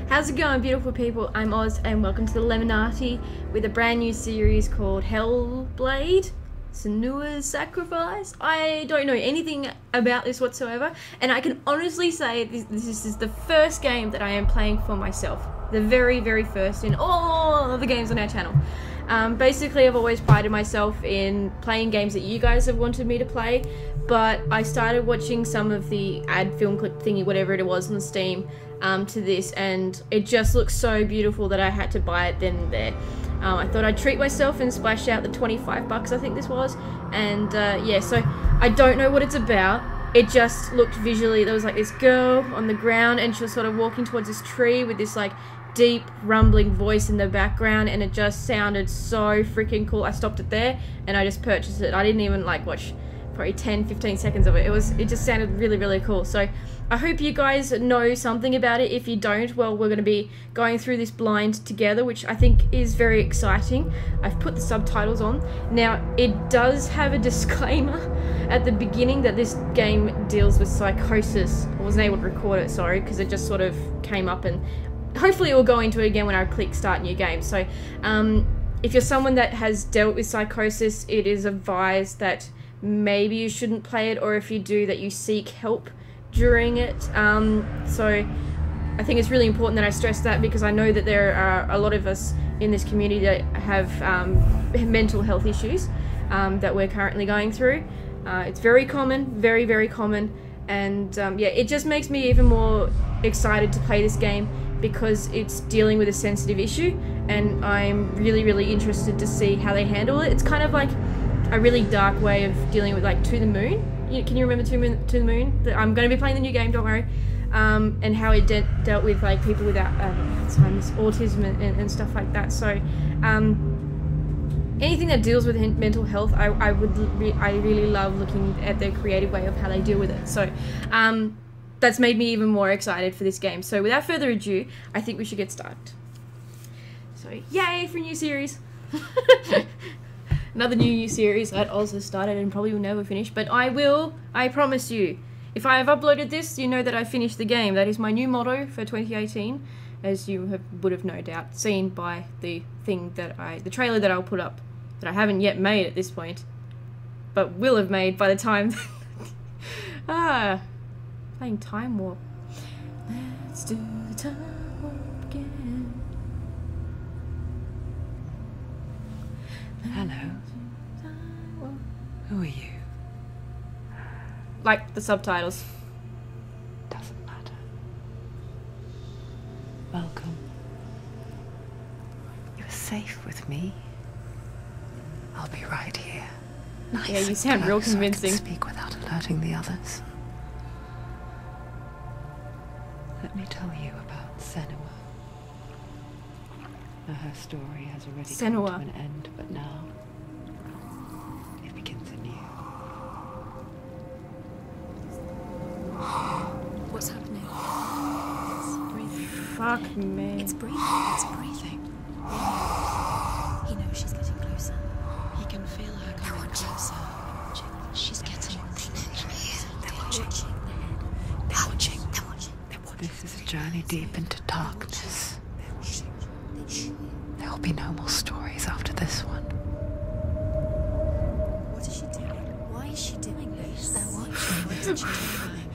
How's it going, beautiful people? I'm Oz and welcome to the Lemonati with a brand new series called Hellblade: Senua's Sacrifice. I don't know anything about this whatsoever, and I can honestly say this is the first game that I am playing for myself. The very, very first in all of the games on our channel. Basically, I've always prided myself in playing games that you guys have wanted me to play, but I started watching some of the ad film clip thingy, whatever it was on Steam, to this, and it just looks so beautiful that I had to buy it then and there. I thought I'd treat myself and splash out the 25 bucks, I think this was, and yeah, so I don't know what it's about. It just looked visually, there was like this girl on the ground and she was sort of walking towards this tree with this like deep rumbling voice in the background, and it just sounded so freaking cool. I stopped it there and I just purchased it. I didn't even like watch probably 10-15 seconds of it. It just sounded really, really cool. So I hope you guys know something about it. If you don't, well, we're going to be going through this blind together, which I think is very exciting. I've put the subtitles on. Now, it does have a disclaimer at the beginning that this game deals with psychosis. I wasn't able to record it, sorry, because it just sort of came up, and hopefully it will go into it again when I click start new game. So if you're someone that has dealt with psychosis, it is advised that maybe you shouldn't play it, or if you do, that you seek help during it. So I think it's really important that I stress that, because I know that there are a lot of us in this community that have mental health issues that we're currently going through. It's very common, very, very common, and yeah, it just makes me even more excited to play this game because it's dealing with a sensitive issue, and I'm really, really interested to see how they handle it. It's kind of like a really dark way of dealing with like To the Moon. Can you remember To the Moon? I'm going to be playing the new game, don't worry. And how it dealt with like people without Alzheimer's, autism, and stuff like that. So anything that deals with mental health, I really love looking at their creative way of how they deal with it. So that's made me even more excited for this game. So without further ado, I think we should get started. So yay for a new series. Another new series that also started and probably will never finish, but I promise you, if I have uploaded this, you know that I finished the game. That is my new motto for 2018, as you would have no doubt seen by the trailer that I'll put up, that I haven't yet made at this point, but will have made by the time. Playing Time Warp. Let's do the Time Warp again. Hello. Who are you? Like the subtitles. Doesn't matter. Welcome. You're safe with me. I'll be right here. Nice. Yeah, you sound real convincing. So I can speak without alerting the others. Let me tell you about Senua. Now, her story has already come to an end, but now it begins anew. What's happening? It's breathing. Fuck me. It's breathing. It's breathing. He knows she's getting closer. He can feel her coming closer. She's getting closer. They're watching. They're watching. They're watching. This is a journey deep into darkness. There will be no more stories after this one. What is she doing? Why is she doing this? They're watching. What isn't she doing?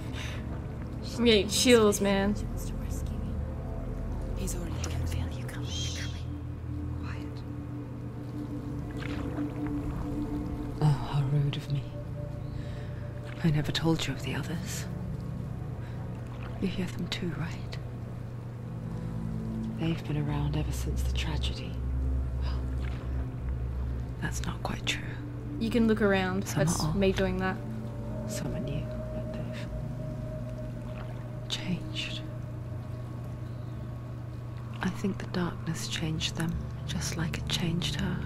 I'm getting chills, man. She wants to rescue you. He's already done. I can feel you coming. Quiet. Oh, how rude of me. I never told you of the others. You hear them too, right? They've been around ever since the tragedy. Well, that's not quite true. You can look around. Some That's are me doing that. Some are new, but they've changed. I think the darkness changed them, just like it changed her.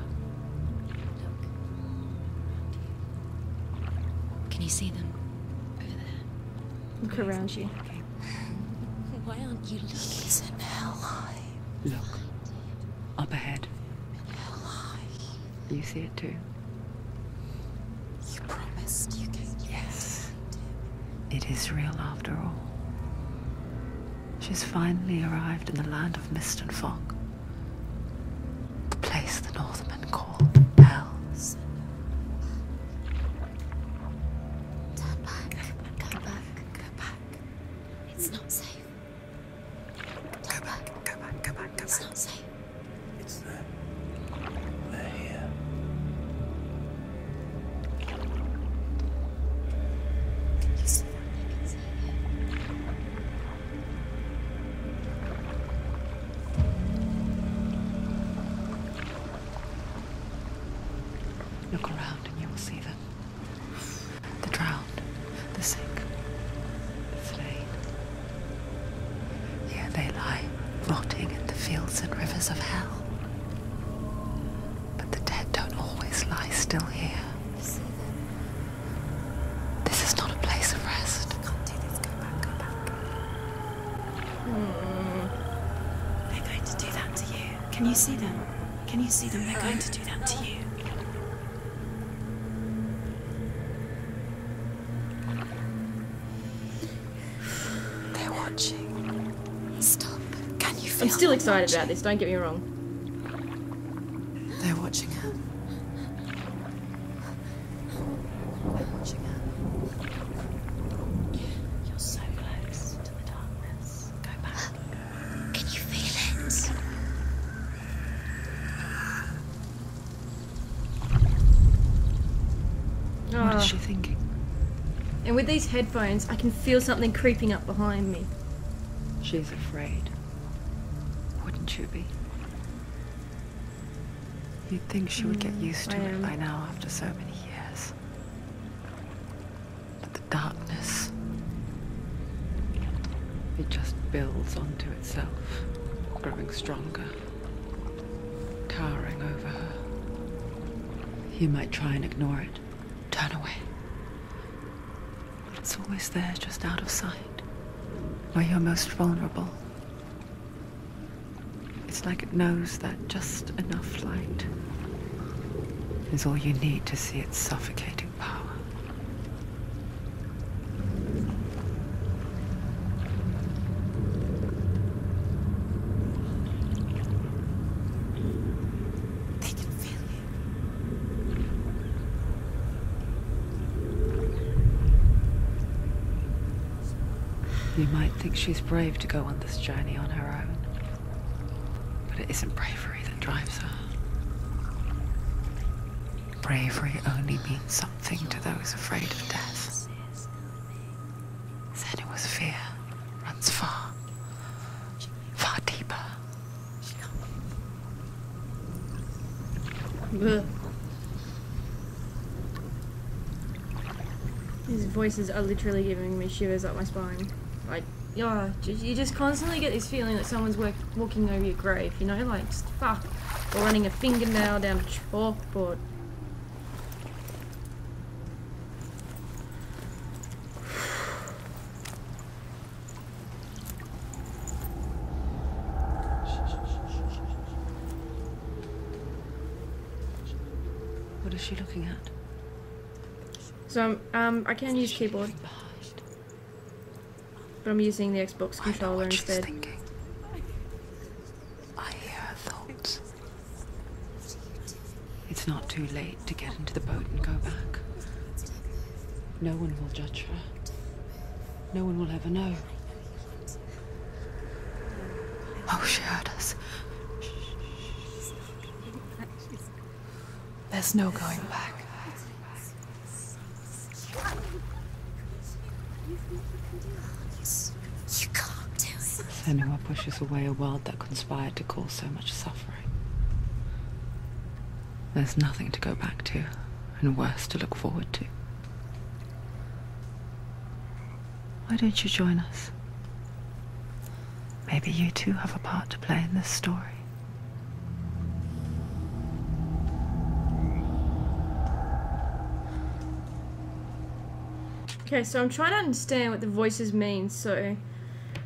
Can you see them? Over there. Look around you. Why aren't you looking? He's in hell high. Look. Up ahead. Hell high. You see it too? You promised you could. Yes. It is real after all. She's finally arrived in the land of mist and fog. The place the Northmen call Hell. Turn back. Go back. Go back. It's not safe. Turn back. Go back, go back, go It's back. not safe. It's them. They're here. You see that? I can see it. Look around and you will see them. The drowned, the sick, the slain. Here they lie, rotting in the fields and rivers of hell. But the dead don't always lie still here. You see them? This is not a place of rest. You can't do this. Go back. Go back. They're going to do that to you. Can you see them? Can you see them? They're going to do that to you. They're watching. Stop. Can you feel I'm still them excited watching? about this, don't get me wrong. They're watching her. They're watching her. You're so close to the darkness. Go back. Can you feel it? What Ah. is she thinking? And with these headphones, I can feel something creeping up behind me. She's afraid. Wouldn't you be? You'd think she would get used to I it am. by now after so many years. But the darkness, it just builds onto itself, growing stronger, towering over her. You might try and ignore it, turn away. But it's always there, just out of sight, where you're most vulnerable. It's like it knows that just enough light is all you need to see its suffocating power. They can feel you. You might think she's brave to go on this journey on her own, but it isn't bravery that drives her. Bravery only means something to those afraid of death. Senua's fear runs far, far deeper. Ugh. These voices are literally giving me shivers up my spine. Like, yeah, you just constantly get this feeling that someone's walking over your grave, you know? Like, just fuck. Or running a fingernail down a chalkboard. What is she looking at? So, I can use keyboard, but I'm using the Xbox I know controller what she's instead. thinking. I hear her thoughts. It's not too late to get into the boat and go back. No one will judge her. No one will ever know. Oh, she heard us. There's no going back. You can't do it. Senua pushes away a world that conspired to cause so much suffering. There's nothing to go back to, and worse to look forward to. Why don't you join us? Maybe you too have a part to play in this story. Okay, so I'm trying to understand what the voices mean, so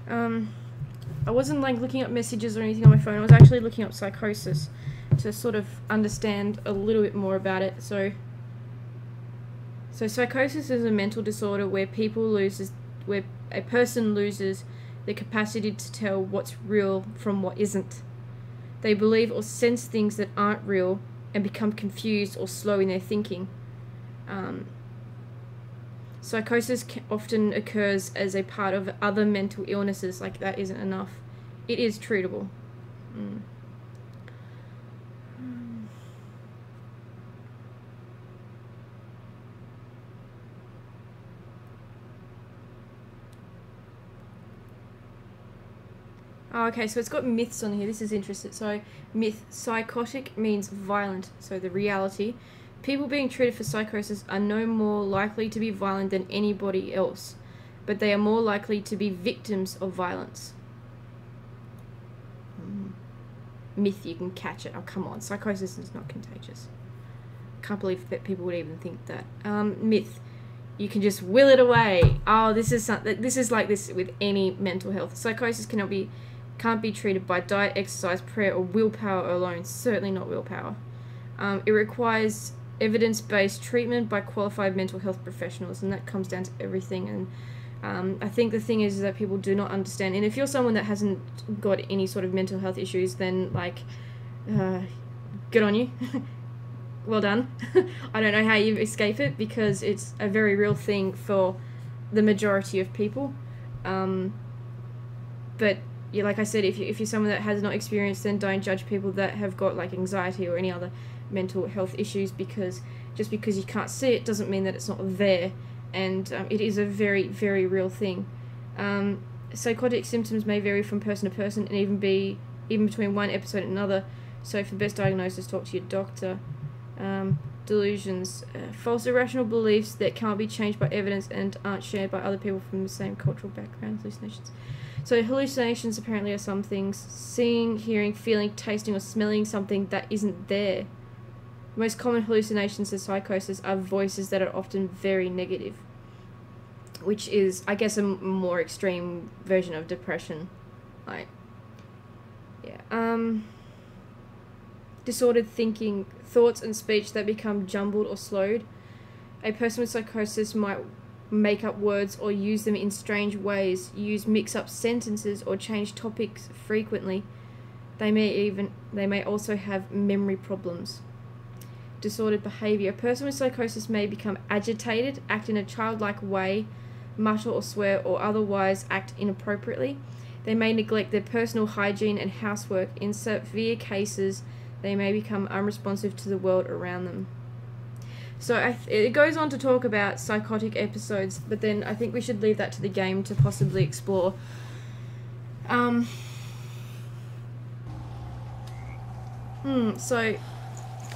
I wasn't like looking up messages or anything on my phone. I was actually looking up psychosis to sort of understand a little bit more about it. So psychosis is a mental disorder where a person loses the capacity to tell what's real from what isn't. They believe or sense things that aren't real and become confused or slow in their thinking. Psychosis often occurs as a part of other mental illnesses. Like, that isn't enough. It is treatable. Oh, okay, so it's got myths on here. This is interesting. So, myth, psychotic means violent. So, the reality. People being treated for psychosis are no more likely to be violent than anybody else, but they are more likely to be victims of violence. Myth, you can catch it. Oh, come on. Psychosis is not contagious. Can't believe that people would even think that. Myth, you can just will it away. Oh, this is like this with any mental health. Psychosis can't be treated by diet, exercise, prayer, or willpower alone. Certainly not willpower. It requires evidence-based treatment by qualified mental health professionals, and that comes down to everything. And I think the thing is that people do not understand. And if you're someone that hasn't got any sort of mental health issues, then good on you. Well done. I don't know how you escape it, because it's a very real thing for the majority of people. But yeah, like I said, if you're someone that has not experienced, then don't judge people that have got like anxiety or any other mental health issues, because just because you can't see it doesn't mean that it's not there. And it is a very, very real thing. Psychotic symptoms may vary from person to person, and even between one episode and another. So for the best diagnosis, talk to your doctor. Delusions, false irrational beliefs that can't be changed by evidence and aren't shared by other people from the same cultural background. Hallucinations. So hallucinations apparently are some things: seeing, hearing, feeling, tasting, or smelling something that isn't there. The most common hallucinations of psychosis are voices that are often very negative, which is, I guess, a more extreme version of depression. Disordered thinking, thoughts and speech that become jumbled or slowed. A person with psychosis might make up words or use them in strange ways, use mix-up sentences, or change topics frequently. They may also have memory problems. Disordered behavior. A person with psychosis may become agitated, act in a childlike way, mutter or swear, or otherwise act inappropriately. They may neglect their personal hygiene and housework. In severe cases, they may become unresponsive to the world around them. So it goes on to talk about psychotic episodes, but then I think we should leave that to the game to possibly explore.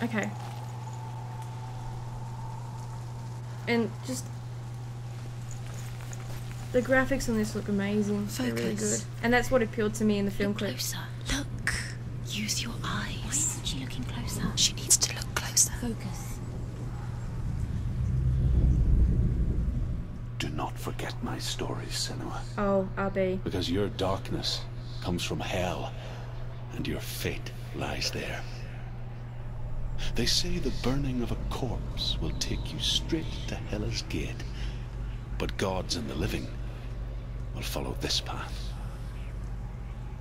Okay. And just the graphics on this look amazing. They're really good. And that's what appealed to me in the film clip. Closer. Look. Use your eyes. Why isn't she looking closer? She needs to look closer. Focus. Do not forget my stories, Senua. Oh, RB. Because your darkness comes from hell, and your fate lies there. They say the burning of a corpse will take you straight to Hela's gate, but gods and the living will follow this path.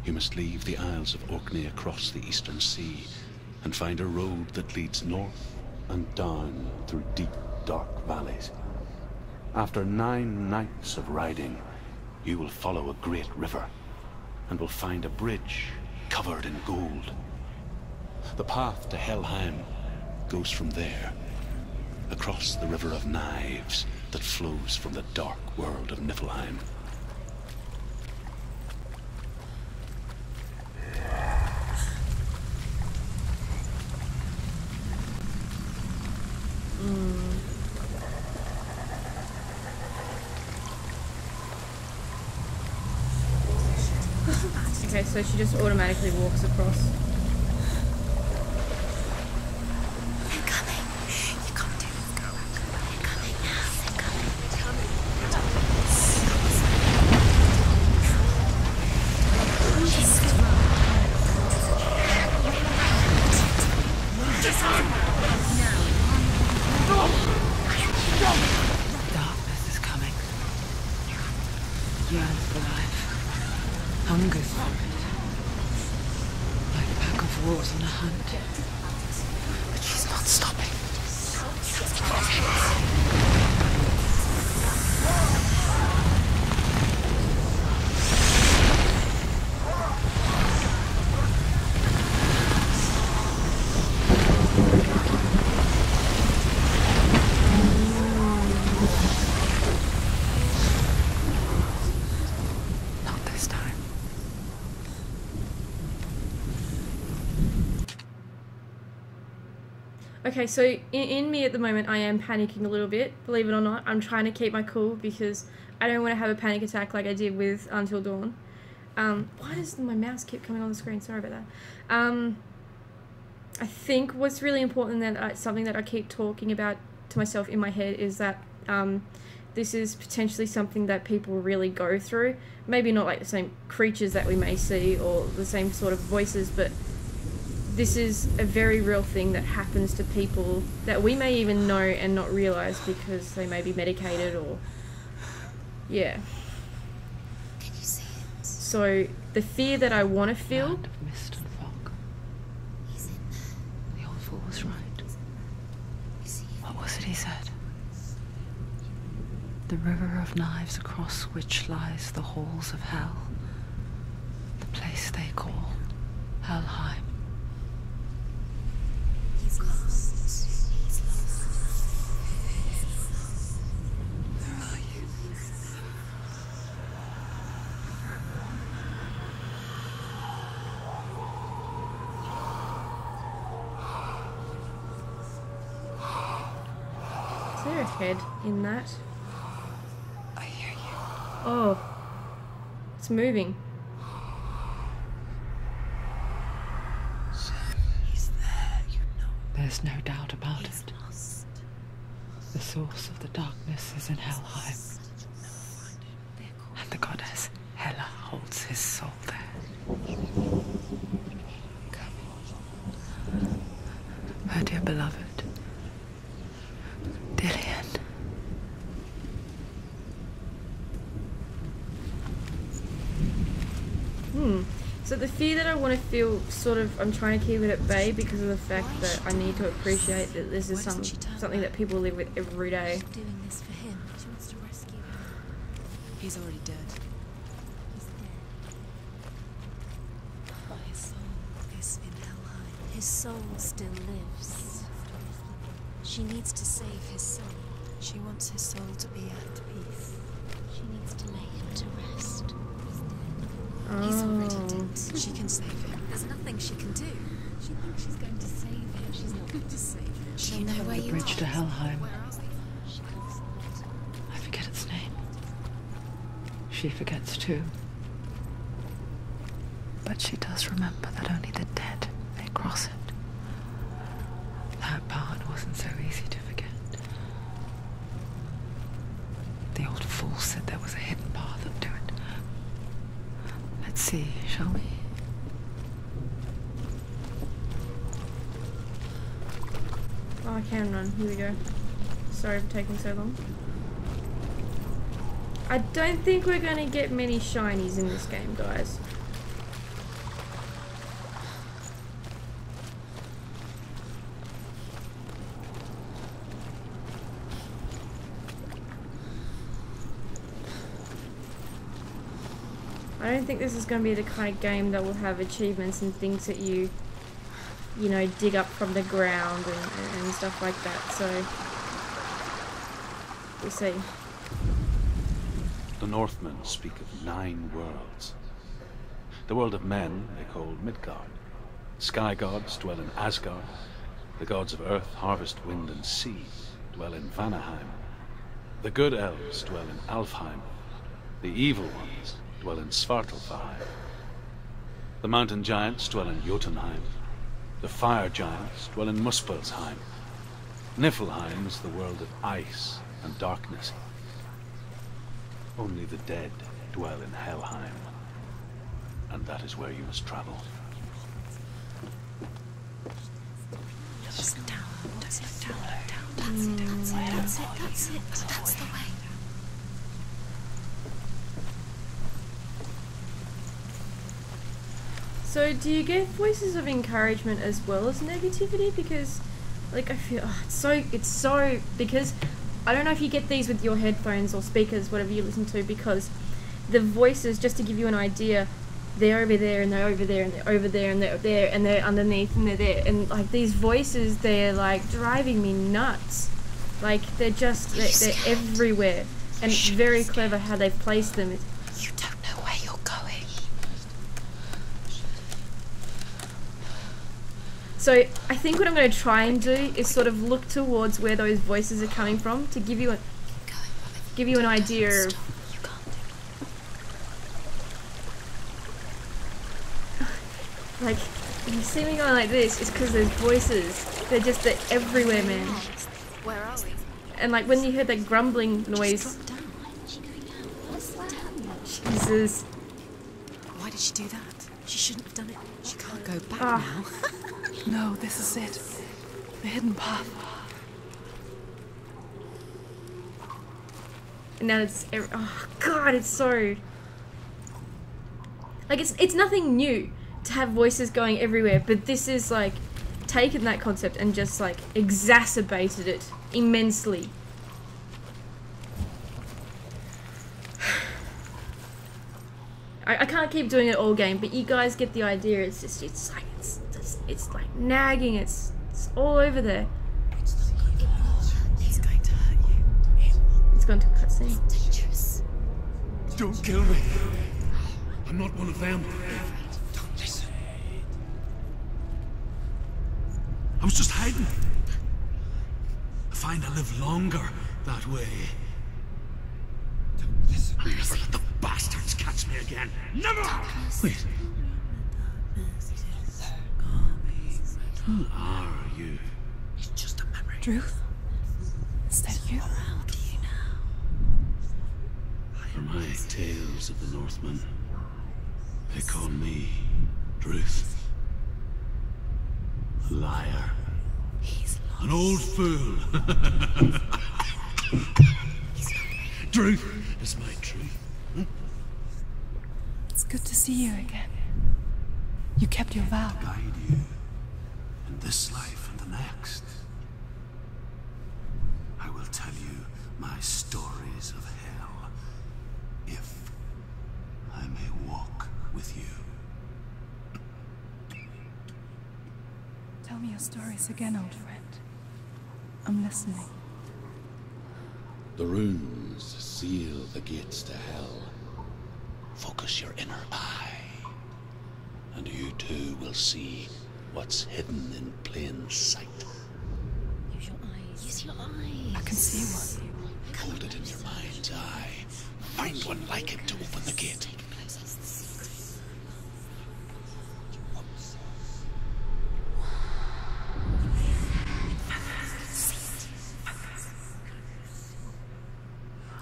You must leave the Isles of Orkney across the eastern sea and find a road that leads north and down through deep, dark valleys. After 9 nights of riding, you will follow a great river and will find a bridge covered in gold. The path to Helheim goes from there, across the River of Knives that flows from the dark world of Niflheim. Okay, so she just automatically walks across. They're coming. You can't do it. Go. They're coming now. They're coming. They're coming. Darkness is coming. Yearns for life. wolves on a hunt. But she's not stopping. Not this time. Okay, so in me at the moment, I am panicking a little bit. Believe it or not, I'm trying to keep my cool because I don't want to have a panic attack like I did with Until Dawn. Why does my mouse keep coming on the screen? Sorry about that. I think what's really important, that something that I keep talking about to myself in my head, is that this is potentially something that people really go through. Maybe not like the same creatures that we may see or the same sort of voices, but this is a very real thing that happens to people that we may even know and not realise because they may be medicated or... yeah. Can you see it? So the fear that I want to feel... Land of mist and fog. He's in there. The old fool was right. Is he? What was it he said? The river of knives across which lies the halls of hell. The place they call Helheim. He's lost. He's lost. Where are you? Is there a head in that? I hear you. Oh. It's moving. He's there, you know. There's no doubt about He's it. lost. The source of the darkness is in Helheim, and the goddess Hela holds his soul there. Her dear beloved, Dillian. So the fear that I want to feel, sort of, I'm trying to keep it at bay because of the fact that I need to appreciate that this is something that people live with every day. Doing this for him. She wants to rescue him. He's already dead. He's dead. But his soul is in Helheim. His soul still lives. She needs to save his soul. She wants his soul to be at peace. She needs to lay him to rest. He's dead. He's already dead. She can save him. There's nothing she can do. She thinks she's going to save him. She's not going to save him. She'll know where The you bridge are. to Helheim. Where are they? I forget its name. She forgets too. But she does remember that only the dead may cross it. That part wasn't so easy to forget. The old fool said there was a hidden path up to it. Let's see, shall we? Oh, I can run. Here we go. Sorry for taking so long. I don't think we're going to get many shinies in this game, guys. I don't think this is going to be the kind of game that will have achievements and things that you know, dig up from the ground and stuff like that, so we'll see. The Northmen speak of 9 worlds. The world of men they call Midgard. Sky gods dwell in Asgard. The gods of earth, harvest, wind, and sea dwell in Vanaheim. The good elves dwell in Alfheim. The evil ones dwell in Svartalfheim. The mountain giants dwell in Jotunheim. The fire giants dwell in Muspelheim. Niflheim is the world of ice and darkness. Only the dead dwell in Helheim. And that is where you must travel. Just down, that's it, down, that's it, that's it, that's it, that's it, that's the way. So do you get voices of encouragement as well as negativity? Because like I feel it's so because I don't know if you get these with your headphones or speakers, whatever you listen to, because the voices, just to give you an idea, they're over there and they're over there and they're over there and they're there and they're underneath and they're there, and like these voices, they're like driving me nuts. Like they're everywhere, and it's very clever how they've placed them. You don't know where you're going. So I think what I'm going to try and do is sort of look towards where those voices are coming from to give you an idea of. You can't do Like, if you see me going like this, it's because there's voices. They're everywhere, man. Where are we? And like when you heard that grumbling noise, Jesus. Why did she do that? She shouldn't have done it. She can't go back Ah. now. No, this is it. The hidden path. And now oh god, it's so like it's nothing new to have voices going everywhere, but this is like taken that concept and just like exacerbated it immensely. I can't keep doing it all game, but you guys get the idea. It's like nagging. It's all over there. It's going to hurt you. It's gone to cutscene. Dangerous. Don't kill me. I'm not one of them. Don't listen. I was just hiding. I find I live longer that way. I'll never let the bastards catch me again. Never! Wait. Who are you? It's just a memory. Druth? Is that you? How do you know? For my tales of the Northmen, they call me Druth. A liar. He's lost. An old fool. Druth is my truth. It's good to see you again. You kept your vow. Guide you in this life and the next. I will tell you my stories of hell, if I may walk with you. Tell me your stories again, old friend. I'm listening. The runes seal the gates to hell. Focus your inner eye, and you too will see what's hidden in plain sight. Use your eyes. Use your eyes. I can see one. Hold it in your mind's eye. Find one like it to open the gate.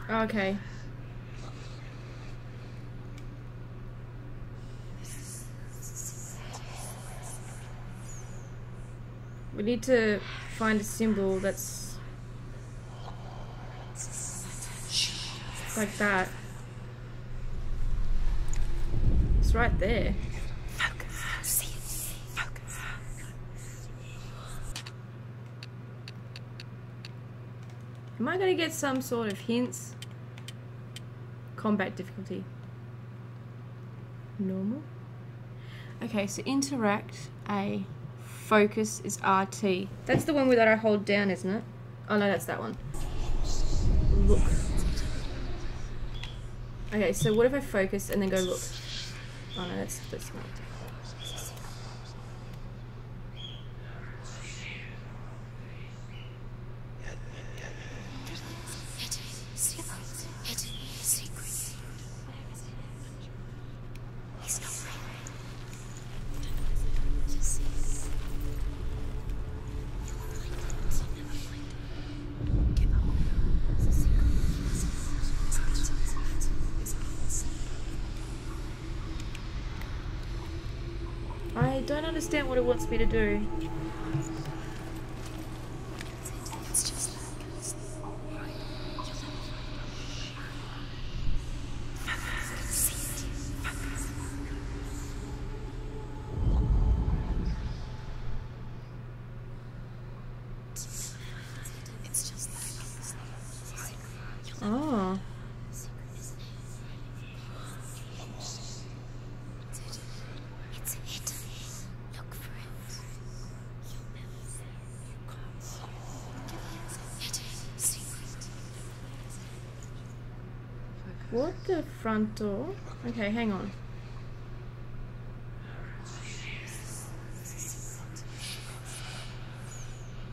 Okay. We need to find a symbol that's like that. It's right there. Am I gonna get some sort of hints? Combat difficulty. Normal. Okay, so interact A. Focus is RT. That's the one that I hold down, isn't it? Oh no, that's that one. Look. Okay, so what if I focus and then go look? Oh no, that's not. I don't understand what it wants me to do. It's just What the front door? Okay, hang on.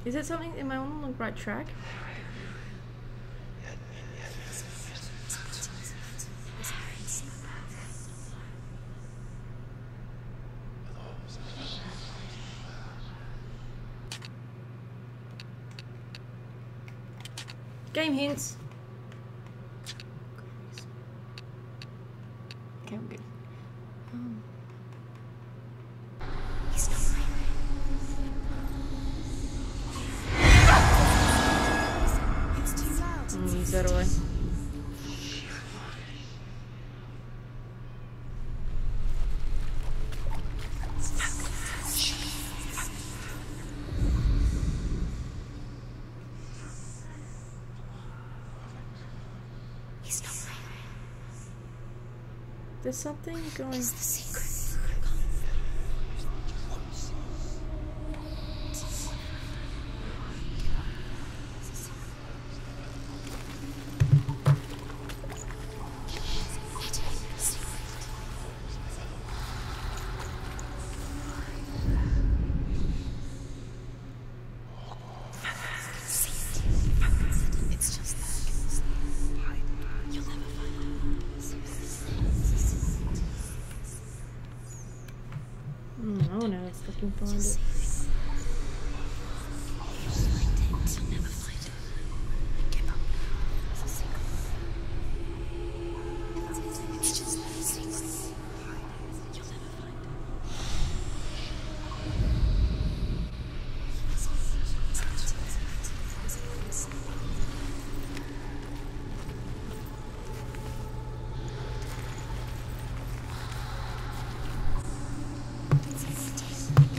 Is it something? Am I on the right track? Game hints. Okay, I'm good. It's too loud. So do I. There's something going. It's the secret. It's just that. You'll never find it. Oh no, let's fucking find it. You'll never find it. Give up. It's a secret. It's just a secret. You'll never find it.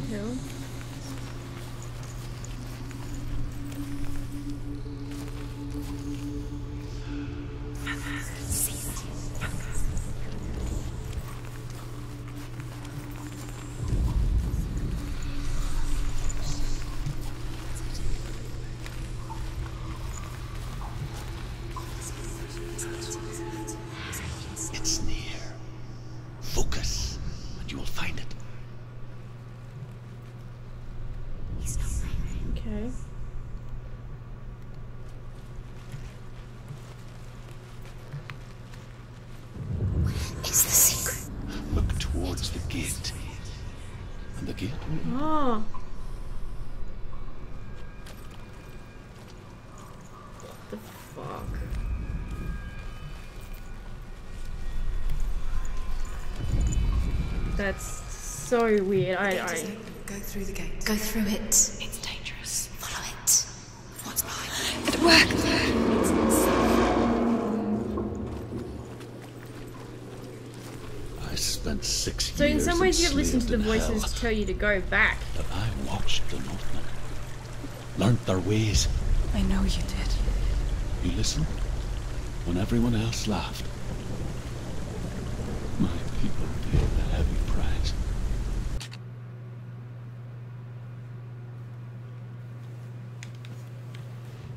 Hill. It's near. Focus, and you will find it. Okay. It's the secret. Look towards the gate. And the gate will Oh. What the fuck? That's so weird. Go through the gate. Go through it. It's dangerous. Follow it. What's behind It worked. I spent 6 years. So in some ways you have listened to the enslaved in voices hell, tell you to go back. but I watched the Northmen, learnt their ways. I know you did. You listened when everyone else laughed. My people paid the heavy price.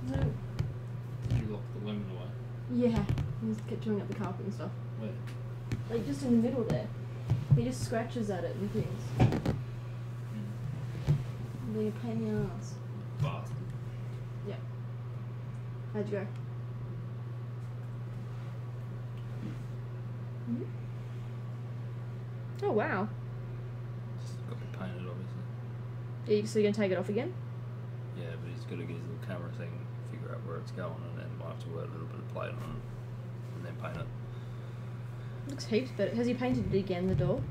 No. You locked the lemon away. Yeah. He just kept chewing up the carpet and stuff. Wait. Like just in the middle there. He just scratches at it and things. Being a pain in the ass. Bastard. Yeah. How'd you go? Mhm. Oh wow. Just got to paint it, obviously. Are you still gonna take it off again? Yeah, but he's got to get his little camera thing, figure out where it's going, and then might have to work a little bit of plate on it, and then paint it. Looks heaps better. Has he painted it again, the door?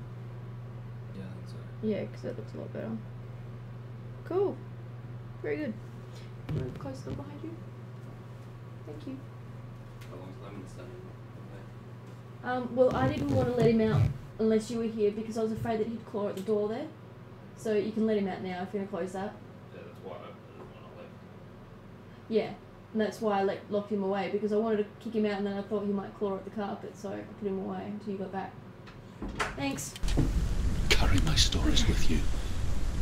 Yeah, I think so. Yeah, because that looks a lot better. Cool. Very good. You want to close the door behind you? Thank you. How long's lemon staying? Well, I didn't want to let him out unless you were here because I was afraid that he'd claw at the door there. So you can let him out now if you're going to close that. Yeah, that's why I opened it when I left. Yeah, and that's why I locked him away because I wanted to kick him out and then I thought he might claw at the carpet, so I put him away until you got back. Thanks. Carry my stories with you,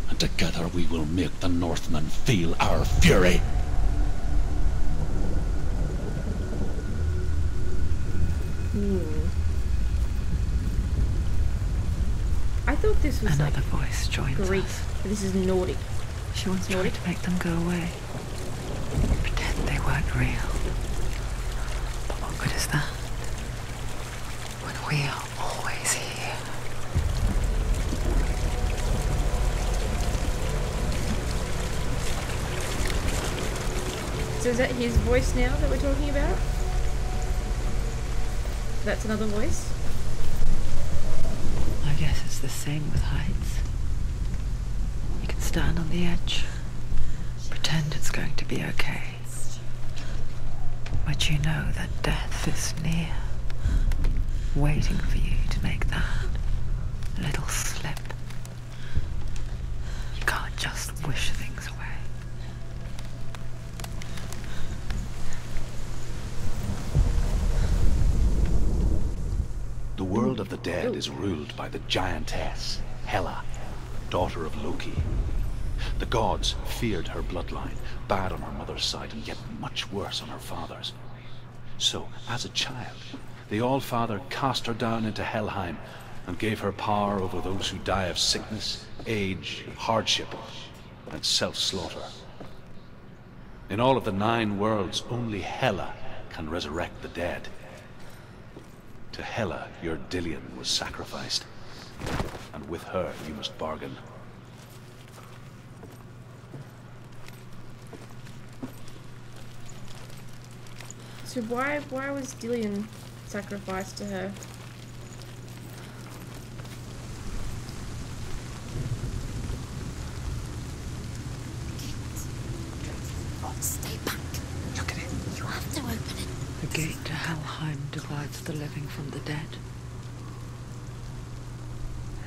and together we will make the Northmen feel our fury. this was Another like voice joins Greek. us. This is Nordic. She once tried Nordic? to make them go away. Pretend they weren't real. But what good is that? When we are always here. So is that his voice now that we're talking about? That's another voice? I guess it's the same with heights. You can stand on the edge, pretend it's going to be okay. But you know that death is near, waiting for you to make that little slip. You can't just wish things away. The world of the dead is ruled by the giantess, Hela, daughter of Loki. The gods feared her bloodline, bad on her mother's side and yet much worse on her father's. So, as a child, the All-Father cast her down into Helheim and gave her power over those who die of sickness, age, hardship, and self-slaughter. In all of the 9 worlds, only Hela can resurrect the dead. To Hela, your Dillion was sacrificed, and with her you must bargain. So why was Dillion sacrificed to her? Stay back. Look at it. You have to open it. The gate to Helheim divides the living from the dead.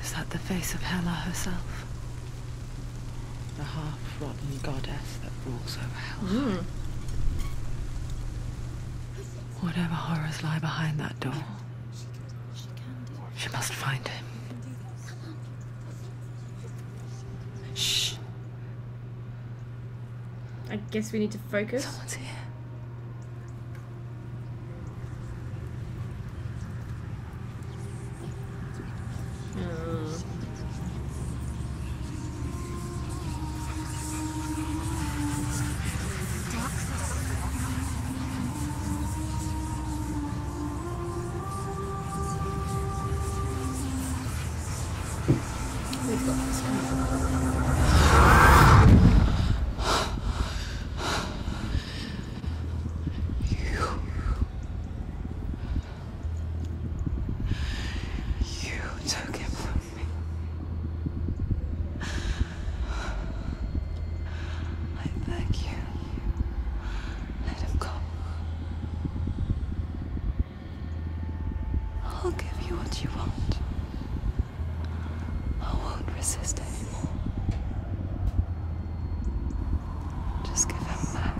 Is that the face of Hela herself? The half-rotten goddess that rules over Helheim. Whatever horrors lie behind that door, she must find him. Shh. I guess we need to focus. Someone's here. You took him from me. I beg you, let him go. I'll give you what you want. I won't resist anymore. Just give him back.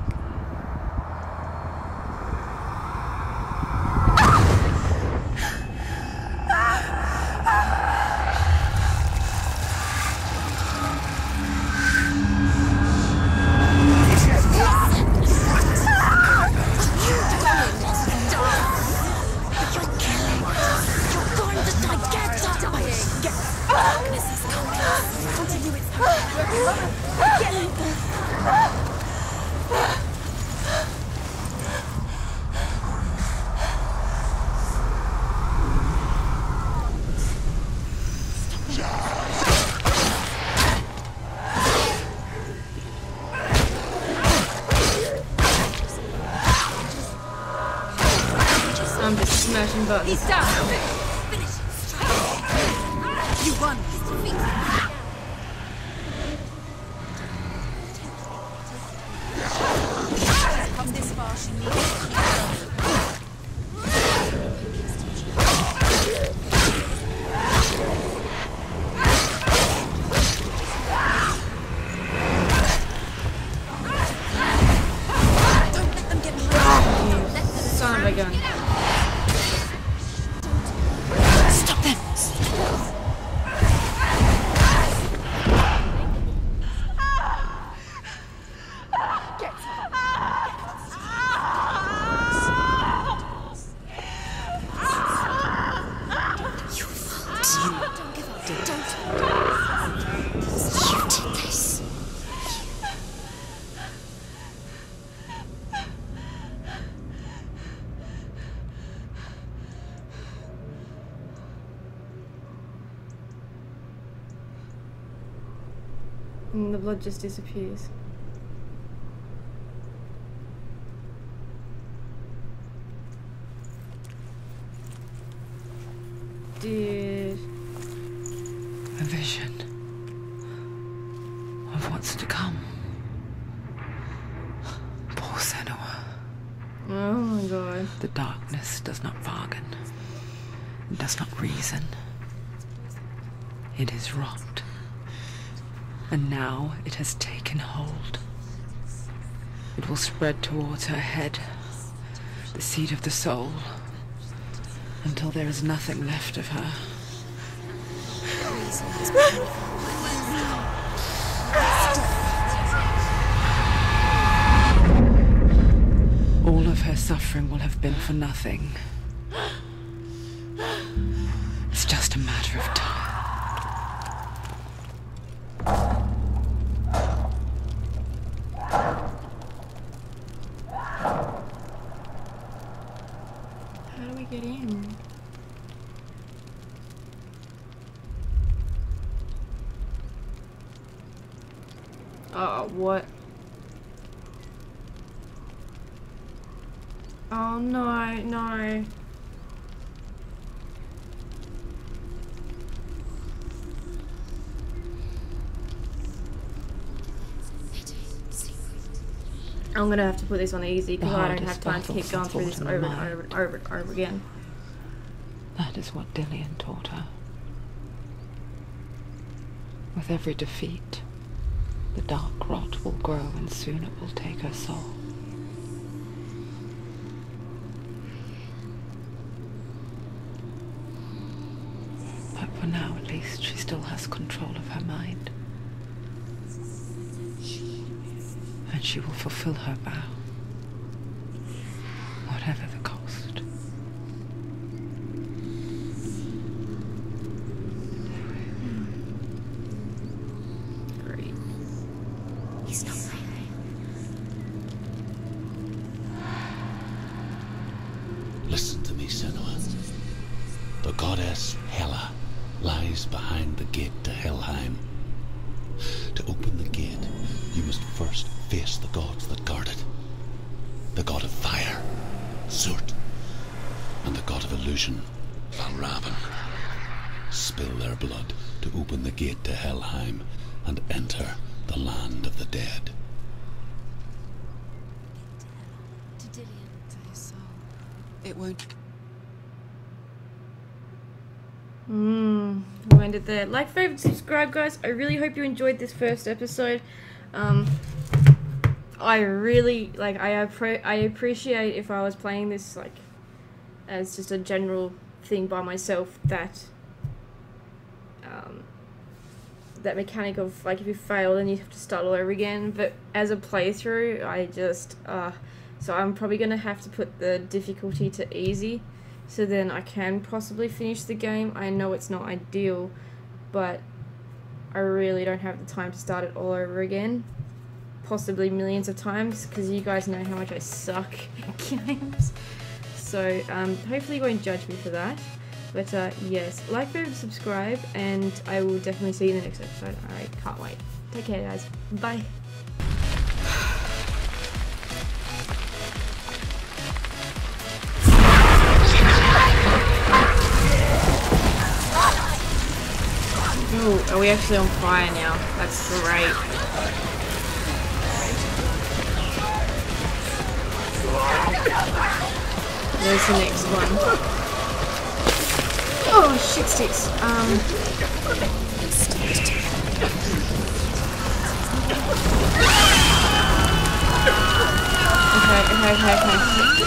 I'm just smashing buttons. He's down. Finish. You won. Come this far, she needs it. Don't let them get behind you. Let them Son of a gun. And the blood just disappears. Did... A vision of what's to come. Poor Senua. Oh my god. The darkness does not bargain. It does not reason. It is rot. And now it has taken hold. It will spread towards her head, the seat of the soul, until there is nothing left of her. All of her suffering will have been for nothing. It's just a matter of time. How do we get in? Oh, what? Oh no, no. I'm gonna have to put this on easy because I don't have time to keep going through this over and over and over and over again. That is what Dillian taught her. With every defeat, the dark rot will grow and soon it will take her soul. But for now, at least, she still has control of her mind. And she will fulfill her vow, whatever the cost. Great. He's not breathing. Listen to me, Senua. The goddess Hela lies behind the gate to Helheim. To open the gate, you must first face the gods that guard it. The god of fire, Surt, and the god of illusion, Valravn. Spill their blood to open the gate to Helheim and enter the land of the dead. To Dillian. To his soul. It won't. We'll end it there. Like, favorite, subscribe, guys. I really hope you enjoyed this first episode. I really I appreciate if I was playing this like as just a general thing by myself, that that mechanic of like if you fail then you have to start all over again. But as a playthrough, I just so I'm probably gonna have to put the difficulty to easy, so then I can possibly finish the game. I know it's not ideal, but I really don't have the time to start it all over again, possibly millions of times, because you guys know how much I suck at games. So hopefully you won't judge me for that. But yes, like, favorite, subscribe, and I will definitely see you in the next episode. I can't wait. Take care, guys. Bye. Oh, are we actually on fire now? That's great. There's the next one. Oh, shit sticks.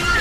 Okay.